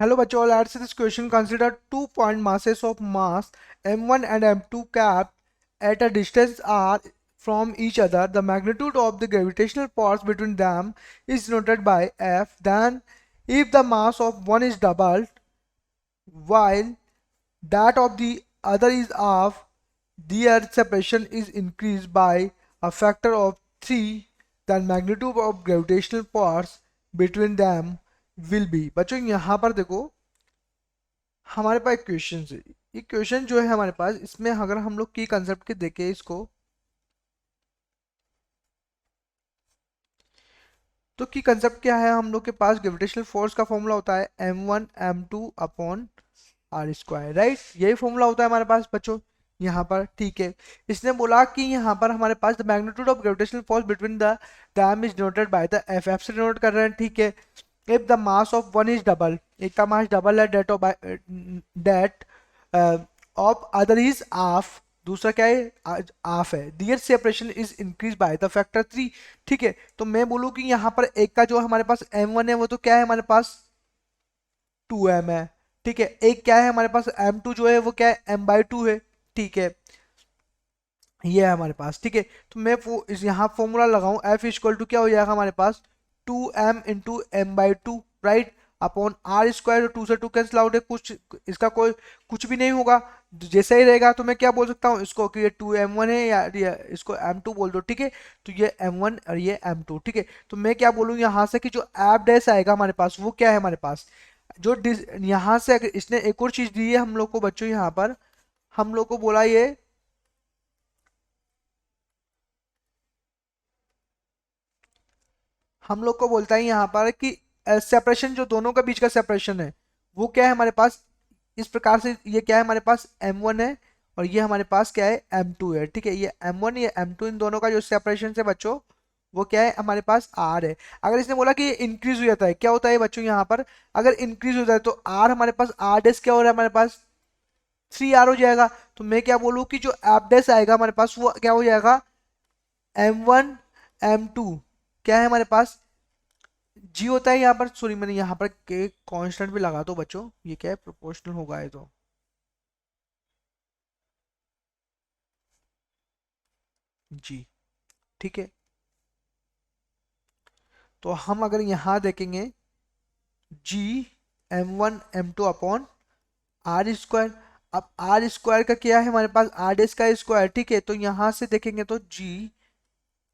Hello bachcho, let's see this question. Consider 2 point masses of mass m1 and m2 capped at a distance r from each other. The magnitude of the gravitational force between them is denoted by F. Then if the mass of one is doubled while that of the other is half, their separation is increased by a factor of 3, then magnitude of gravitational force between them will be। बच्चों यहाँ पर देखो हमारे पास एक question है। ये question जो है हमारे पास, इसमें अगर हम लोग की कंसेप्ट के देखें इसको, तो की कंसेप्ट क्या है, हम लोग के पास ग्रेविटेशनल फोर्स का फॉर्मूला होता है m1 m2 upon r square, right. यही फॉर्मूला होता है हमारे पास बच्चों यहाँ पर, ठीक है। इसने बोला कि यहाँ पर हमारे पास the magnitude of gravitational force between the them is denoted by the F से डिनोट कर रहे हैं, ठीक है। If the mass of one is double, एक का मास डबल है, that of other is half, दूसरा क्या है हाफ है, their separation is increase by the factor 3, ठीक है। तो मैं बोलूँ कि यहाँ पर एक का जो हमारे पास m1 है वो तो क्या है हमारे पास 2m है, ठीक है। एक क्या है हमारे पास m2 जो है वो क्या है m/2 है, ठीक है। ये है हमारे पास, ठीक है। तो मैं इस यहाँ फॉर्मूला लगाऊं, F इक्वल टू क्या हो जाएगा हमारे पास 2m into m/2, right, upon r square. Two से टू कैंसिल आउट है, कुछ इसका कोई कुछ भी नहीं होगा, जैसा ही रहेगा। तो मैं क्या बोल सकता हूँ इसको कि ये 2m1 है या इसको m2 बोल दो, ठीक है। तो ये m1 और ये m2, ठीक है। तो मैं क्या बोलूँ यहाँ से कि जो एफ डैश आएगा हमारे पास वो क्या है हमारे पास, जो यहाँ से अगर इसने एक और चीज दी है हम लोग को बच्चों, यहाँ पर हम लोग को बोला ये हम लोग को बोलता है यहाँ पर कि सेपरेशन, जो दोनों के बीच का सेपरेशन है वो क्या है हमारे पास इस प्रकार से, ये क्या है हमारे पास m1 है और ये हमारे पास क्या है m2 है, ठीक है। ये m1 ये m2 इन दोनों का जो सेपरेशन है बच्चों वो क्या है हमारे पास r है। अगर इसने बोला कि ये इंक्रीज हो जाता है, क्या होता है बच्चों यहाँ पर, अगर इंक्रीज हो जाए तो r हमारे पास r डैश क्या हो रहा है हमारे पास 3r हो जाएगा। तो मैं क्या बोलूँ कि जो एफ डैश आएगा हमारे पास वो क्या हो जाएगा m1 m2, क्या है हमारे पास जी होता है यहाँ पर, सॉरी मैंने यहाँ पर के कांस्टेंट भी लगा दो बच्चों, ये क्या है प्रोपोर्शनल होगा ये तो, जी, ठीक है। तो हम अगर यहाँ देखेंगे G m1 m2 upon r square. अब आर स्क्वायर का क्या है हमारे पास आर डेस का स्क्वायर, ठीक है। तो यहाँ से देखेंगे तो जी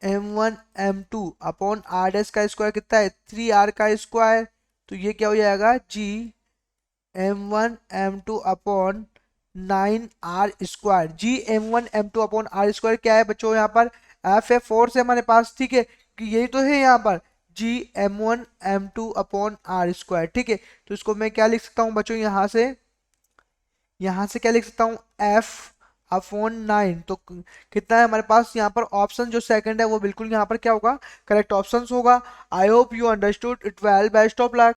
m1 m2 अपॉन आर डेस का स्क्वायर कितना है 3r का स्क्वायर। तो ये क्या हो जाएगा G m1 m2 upon 9r square. G m1 m2 upon r square क्या है बच्चों यहाँ पर एफ है, फोर्स है हमारे पास, ठीक है। कि यही तो है यहाँ पर जी m1 m2 upon r square, ठीक है। तो इसको मैं क्या लिख सकता हूँ बच्चों यहाँ से क्या लिख सकता हूँ एफ अपॉन 9। तो कितना है हमारे पास यहाँ पर ऑप्शन जो सेकंड है वो बिल्कुल यहाँ पर क्या होगा करेक्ट ऑप्शन होगा। I hope you understood it well, best of luck.